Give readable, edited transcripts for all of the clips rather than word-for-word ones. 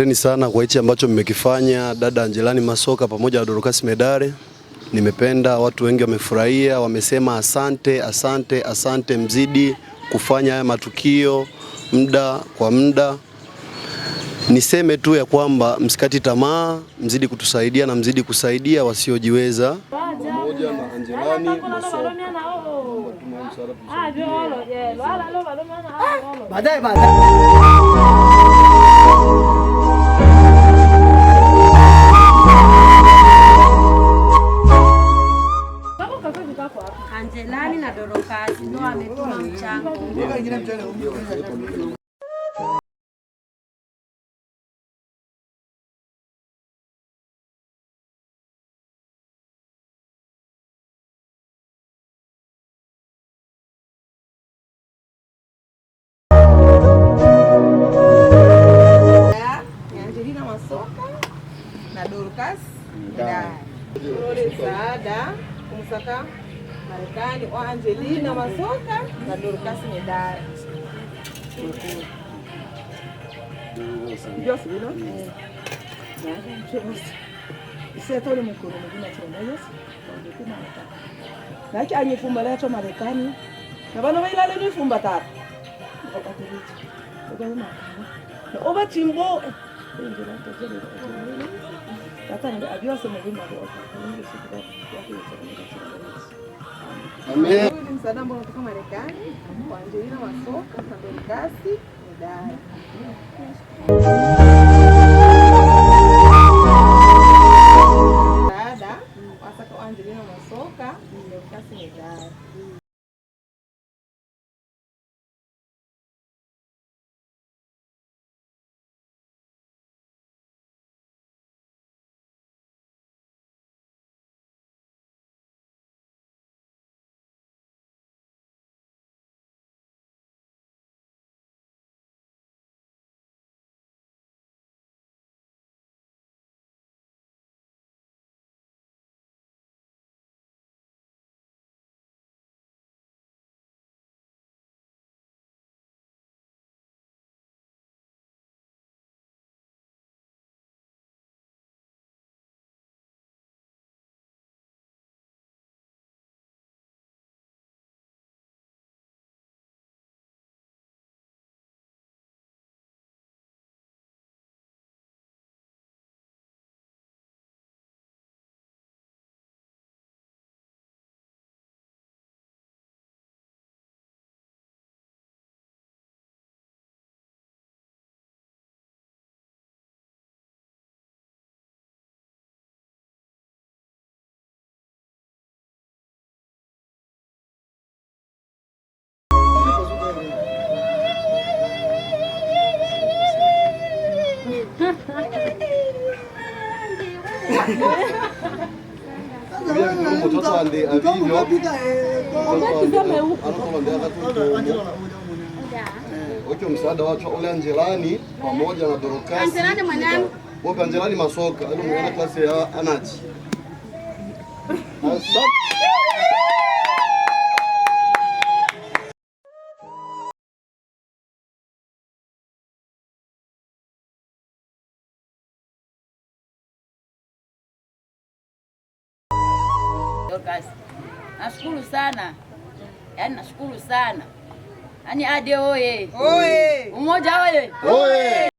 Asanteni sana kwa hichi ambacho mmekifanya dada Angelani Masoka pamoja na Dorcas Medare. Nimependa, watu wengi wamefurahia, wamesema asante, asante, asante, mzidi kufanya haya matukio muda kwa muda. Niseme tu ya kwamba msikati tamaa, mzidi kutusaidia na mzidi kusaidia wasiojiweza. Pamoja na Angelani Masoka. Baadaye. Angelani na Dorcas ndio wametuma mchango. Angelina Masoka na Dorcas Medare. Kumsaka Marekani wa Angelina Masoka na Dorcas Medare. Ndio sio? Sasa tole mkono mwingine tena Yesu. Na kia alifumba leo Marekani. Na bana wale wale nifumba tatu. Na oba chimbo. Tata ndio adios mwingine Amen. Msaada ambao kutoka Marekani kwa Angelina Masoka na Dorcas Medare. Msaada kwa Angelina Masoka na Dorcas Medare. Mtoto ande avivyo Ocho msaada watu ole Angelani pamoja na Dorcas. Angelani mwanangu. Wote Angelani Masoka, ndio mwana klasi ya anachi. Dorcas, nashukuru sana. Yaani nashukuru sana. Yaani ade oye. Oye. Umoja oye. Oye.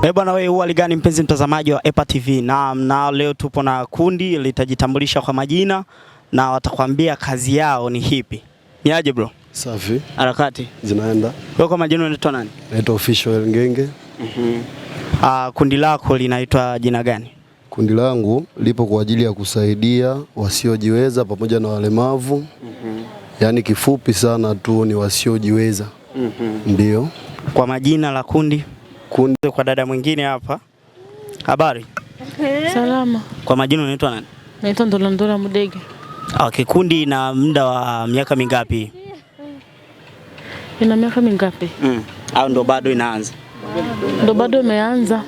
Bwana wewe hali gani mpenzi mtazamaji wa EPA TV? Na leo tupo na kundi litajitambulisha kwa majina na watakwambia kazi yao ni hipi. Ni aje bro? Safi. Harakati zinaenda. Wewe kwa majina unaitwa nani? Naitwa Official Ngenge. Kundi lako linaitwa jina gani? Kundi langu lipo kwa ajili ya kusaidia wasiojiweza pamoja na walemavu. Yaani kifupi sana tu ni wasiojiweza. Ndio. Kwa majina la kundi? Kundi kwa dada mwingine hapa. Habari? Salama. Kwa majina unaitwa nani? Naitwa Ndolondola Mudege. Okay, kundi na muda wa miaka mingapi? Ina miaka mingapi? Au ndo bado inaanza? Ndo bado imeanza.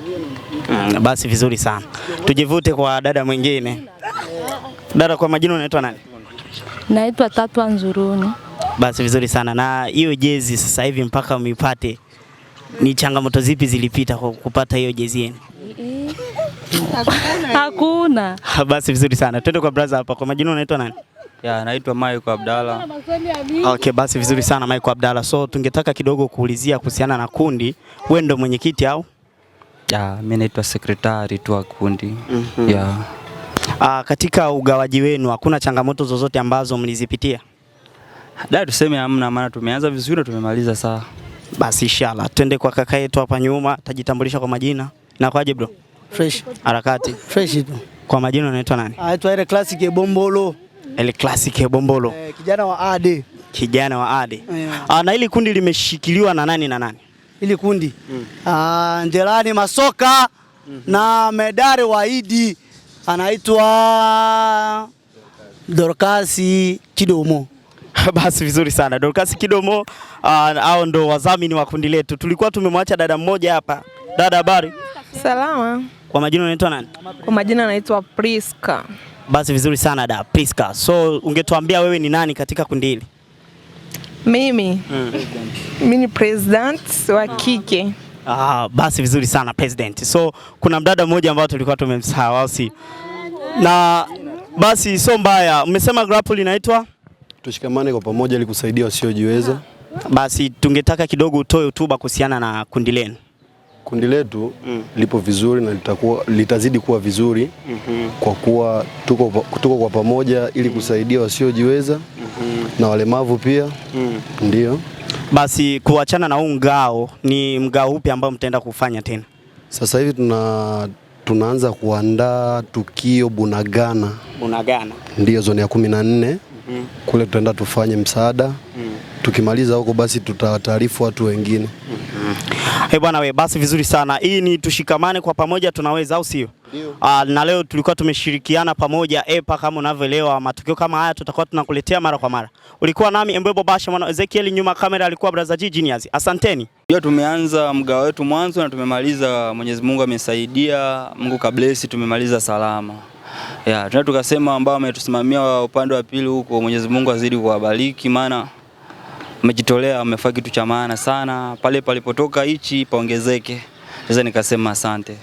Basi vizuri sana. Tujivute kwa dada mwingine. Dada kwa majina unaitwa nani? Naitwa Tatwa Nzuruni. Basi vizuri sana. Na hiyo jezi sasa hivi mpaka umeipate, ni changamoto zipi zilipita kwa kupata hiyo jezi yenu? Hakuna. Basi vizuri sana. Twende kwa brother hapa. Kwa majina unaitwa nani? Naitwa Michael Abdalla. Okay, basi vizuri sana Michael Abdalla. So tungetaka kidogo kuulizia kuhusiana na kundi. Wewe ndo mwenyekiti au? Mimi naitwa sekretari tu wa kundi. Katika ugawaji wenu hakuna changamoto zozote ambazo mlizipitia? Tuseme hamna, maana tumeanza vizuri na tumemaliza sawa. Basi inshallah. Twende kwa kaka yetu hapa nyuma, tajitambulisha kwa majina. Na kwaje bro? Fresh. Harakati. Fresh tu. Kwa majina unaitwa nani? Naitwa ile classic Bombolo. Ile classic Bombolo. Kijana wa Ade. Kijana wa Ade. Na hili kundi limeshikiliwa na nani na nani? Hili kundi. Njelani Masoka na Medare Waidi. Anaitwa Dorkasi Kidomo. Basi vizuri sana. Dorkasi Kidomo hao ndo wadhamini wa kundi letu. Tulikuwa tumemwacha dada mmoja hapa. Dada, habari? Salama. Kwa majina unaitwa nani? Kwa majina naitwa Priska. Basi vizuri sana da Priska. So ungetuambia wewe ni nani katika kundi hili? Mimi ni president wa kike. Basi vizuri sana president. So kuna mdada mmoja ambao tulikuwa tumemsahau si. Na basi so mbaya. Umesema grapple inaitwa Tushikamane kwa pamoja ili kusaidia wasiojiweza. Basi tungetaka kidogo utoe hotuba kuhusiana na kundi lenu. Kundi letu lipo vizuri na litazidi kuwa vizuri kwa kuwa tuko kwa pamoja ili kusaidia wasiojiweza na walemavu pia. Ndio. Basi kuachana na huu mgao, ni mgao upi ambao mtaenda kufanya tena? Sasa hivi tunaanza kuandaa tukio Bunagana. Bunagana. Ndio zone ya 14. Kule tutaenda tufanye msaada. Tukimaliza huko basi tutataarifu watu wengine. Bwana we, basi vizuri sana. Hii ni tushikamane kwa pamoja tunaweza au sio? Na leo tulikuwa tumeshirikiana pamoja EPA kama unavyoelewa, matukio kama haya tutakuwa tunakuletea mara kwa mara. Ulikuwa nami Mbwebo Basha mwana Ezekiel, nyuma kamera alikuwa brother G Genius. Asanteni. Tumeanza mgao wetu mwanzo na tumemaliza, Mwenyezi Mungu amesaidia, Mungu kablesi, tumemaliza salama. Tunataka tukasema ambao wametusimamia upande wa pili huko, Mwenyezi Mungu azidi kuwabariki, maana umejitolea, umefanya kitu cha maana sana. Pale palipotoka hichi paongezeke. Sasa nikasema asante.